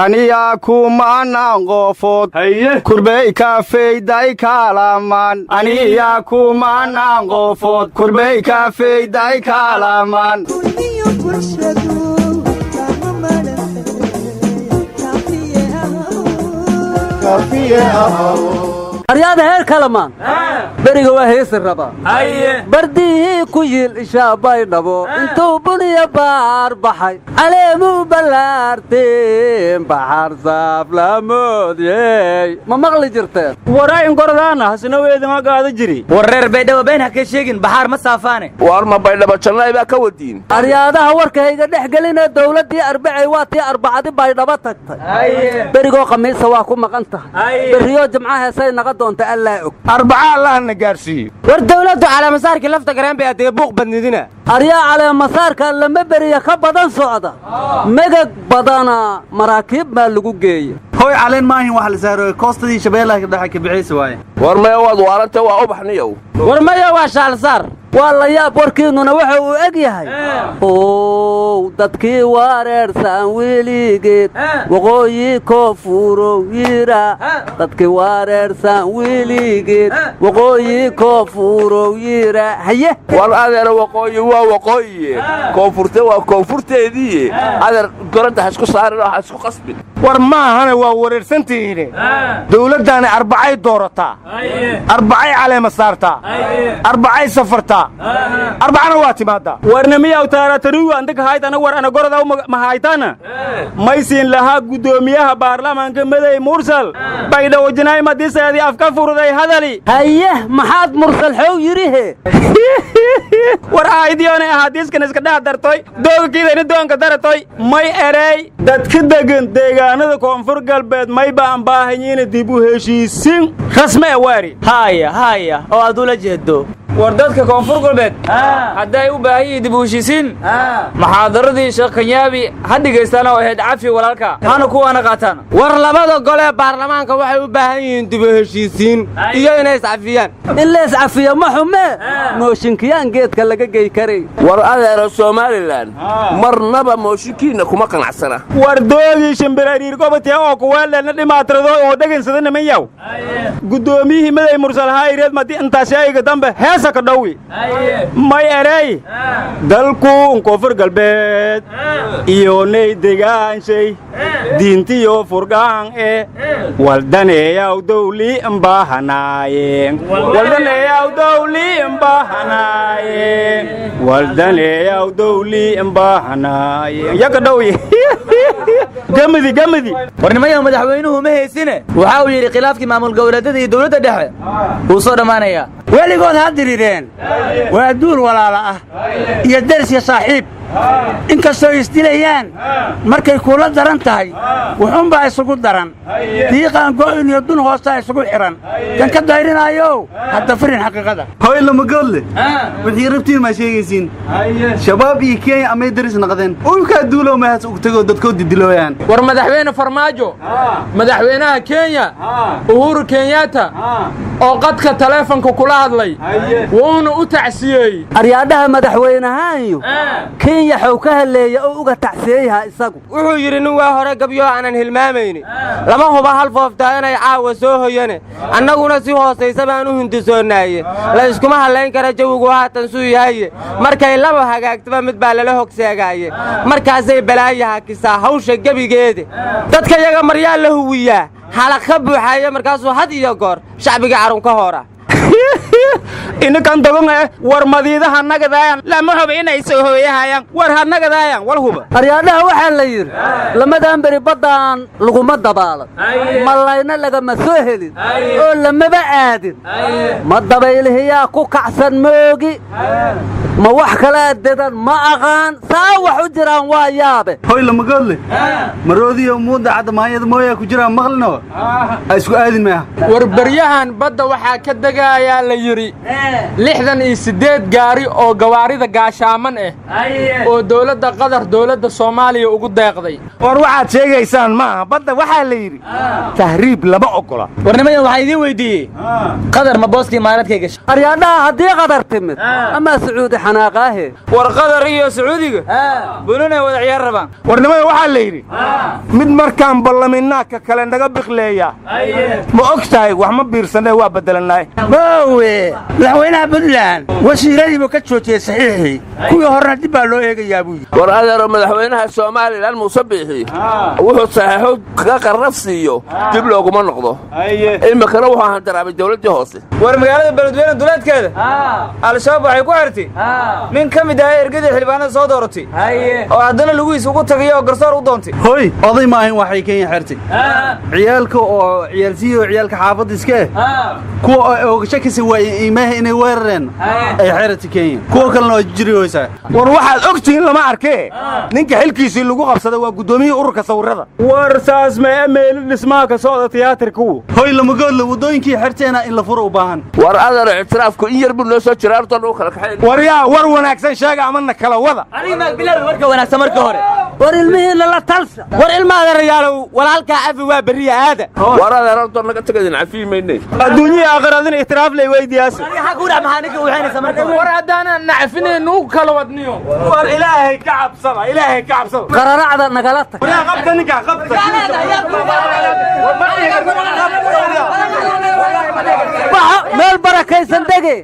aniya kumanaan qofood kurbey kafeyday kaalamaan aniya kumanaan qofood kurbey kafeyday kaalamaan aryaada heer kalamaan beriga waa heesi rabaa bardihii ku yiil ishaabay dhabo intuu buniya baar baxay caleemuu ballaarteen baxar saaf laamoodiyey ma maqli jirteen waraayin gordaana hasina weedama gaada jiri wareer baydhabo been ha ka sheegin baxaar ma saafaane war ma baydhabo jannay baa ka wadiin aryaadaha warkayga dhex gelinee dawladdii arbacay waa tii arbacadi baydhabo tagtay berigoo khamiisa waa ku maqan tahay berriyo jimca heesay naqa doonta allaa og arbaca allahna gaarsiiyo war dawladdu caleemasaarkii lafta gareen bay adee buuq badnidina aryaa caleemasaarka lama beriya ka badan socda megag badana maraakiib baa lagu geeya hoy caleen maahin wax la saaro koostadii shabeellaha dhexe ka bixiyay waaye war maya waad waaranta waa u baxniyow war maya waa shaalsaar waa la yaab warkiinnuna waxa uu eg yahay ow dadkii wareersan weligeed waqooyi koofurow yira dadkii wareersan weligeed waqooyi koofurow yira haye war adeer waqooyi waa waqooyi koonfurte waa koonfurteedii adeer goranta hasku saarin oo hasku qasbin war maahana waa wareersantihiin dawladdaani arbacay doorataa arbacay caleema saartaa arbacay safartaa arbacana waa timaadaa warnamiyaw taaratarugu andaka haytana war ana gorodaw mahaytana maysiin lahaa guddoomiyaha baarlamaanka maday mursal baydhawo jinaay madiseedii afka furuday hadali haye maxaad mursal xow yidhihe war ahaydiyoonay ahadiiskan iska dhex dartoy doogakiidani doonka daratoy may erey dadka degan deegaanada koonfur galbeed may baan baahanyiina dib u heshiisin rasme waari haya oo aad ula jeedo war dadka koonfur galbeed hadday u baahan yihiin dib u heshiisiin muxaadaradii sheekh kanyaabi ha dhigaystaan oo ahayd cafi walaalka hana kuwaana qaataan war labada gole ee baarlamaanka waxay u baahan yihiin dib u heshiisiin iyo inay iscafiyaan in la iscafiyo ma xume mooshinkiyaan geedka laga gey karay war adeero somalilan marnaba mooshinkiina kuma qanacsana war doogii shimbirariir gobatee oo kuweelena dhimaatirado oo dhegansada niman yaw guddoomiyihii maday mursal hayreed madi intaashayga dambe heesa ka dhowi may erey dalku koonfur galbeed iyo ney degaanshay diintiyo furgaan waldaneeyaw dawli imbaahanaaye waldaneeyaw dawli imbaahanaaye waldaneeyaw dawli imbaahanaaye yaka dhowi gamadi warnimayaha madaxweynuhu ma haysine waxa uu yidhi khilaafkii maamul goboleedyada iyo dawladda dhexe wuu soo dhammaanayaa weligood ha dirireen waa duul walaala ah iyo dersya saaxiib inkastoo isdilayaan markay kuula daran tahay wuxuunbaa isugu daran diiqaan go'in iyo dun hoostaa isugu xihan kan ka dayrinaayow hadda firin xaqiiqada hoy lamagoodle wixii rabtiin maa sheegaysiin shabaab iyo kenya amay daris naqdeen ulkaa duulow mahas ug tegoo dadkood didilooyaan war madaxweyne farmaajo madaxweynaha kenya uhuru kenyatta oo qadka taleefonka kula hadlay wuuna u tacsiyey aryaadhaha madaxweynahaanyo kenya xow ka haleeya oo uga tacsiyeyaha isagu wuxuu yidhi nin waa hore gabyo aanan hilmaamayni lama huba hal fooftaa inay caawa soo hoyane annaguna si hoosaysa baan u hindisoonnaaye la iskuma hallayn kara jawigu haatan suu yahaye markay laba hagaagtaba mid baa lala hogseegaaye markaasay balaayaha kisaa hawsha gebigeeda dadka yaga maryaa la huwiyaa xalaq ka buuxaaya markaasuu had iyo goor shacbiga carun ka hora inakan dogon war madiidaha nagadaayan lama huba inay soo hooyahayaan war ha nagadaayan wal huba aryaadhaha waxaa la yidhi lamadan beri baddaan laguma dabaalan mallayna lagama soo helin oo lamaba aadin ma dabaylihiyaa ku kacsan moogi ma wax kalaa dedan ma aqaan saa wax u jiraan waa yaabe hoy lamagoodle maroodiyo muuda cadamaanyada mooyaa ku jiraan maqlino ha isku aadin maaha war baryahan badda waxaa ka degayaa la yidhi 68 gaari oo gawaarida gaashaaman oo dawladda qatar dawladda Soomaaliya ugu deeqday war waxaad sheegaysaan maaha badda waxaa la yidhi tahriib lama ogola warnimadan waxaa idin weydiiyey qatar ma booskii maaradkay gashay aryaadhaha haddii qatar timid ama sacuudi xanaaqaahe war qadar iyo sacuudiga bununay wada ciyaar rabaan warnimada waxaa la yidhi mid markaan ballaminaa ka kale naga biqleeya ma og tahay wax ma biirsanee waa beddelanaay boowe madaxweynaha puntland wasiiradiibu ka joojiyey saxiixii kuwii horena dib baa loo eegayaa buu yidhi war adeero madaxweynaha somalilan muuse biixi wuxuu saxiixo kaga qarraf siiyo dib looguma noqdo imikana wuxuu handaraabay dawladdii hoose war magaalada beledweyne duleedkeeda al-shabaab waxay ku xirtay nin ka mid ah ergadii xildhibaanada soo dooratay oo haddana lugihiis ugu tagay oo garsoor u doontay hoy oday maahin waxay kenya xirtay ciyaalka oo ciyaalsiyo ciyaalka xaafadda iskee kuwa oogasho kasi waayey iimaha inay weerareen ay xirtay kenya kuwa kalena waa jiri hoysaa war waxaad ogtihiin lama arkee ninka xilkiisii lagu qabsaday waa guddoomiyihii ururka sawirrada war saas mee meeli dhismaha ka socda tiyaatarku hoy lamagoodla waddooyinkii xirteena in la furo u baahan war adeero ictiraafku in yar buu noo soo jira horta lagu kala kaxayn war yaa war wanaagsan sheega amana kala wada aniga maag bilaw warka wanaagsan marka hore war ilmihiina la talsa war ilmaada rayaalow walaalkaa cafi waa beriya aada war adeero horta naga tagaydin cafiyi maynay adduunyada aakhiraadina ictiraaf lay weydiyaasa war haddaana nacfinaynu kala wadniyo war ilaahay ka cabsada ilaahay ka cabsada qararacda nagala tag war qabta ninka qabta meel barakaysan dege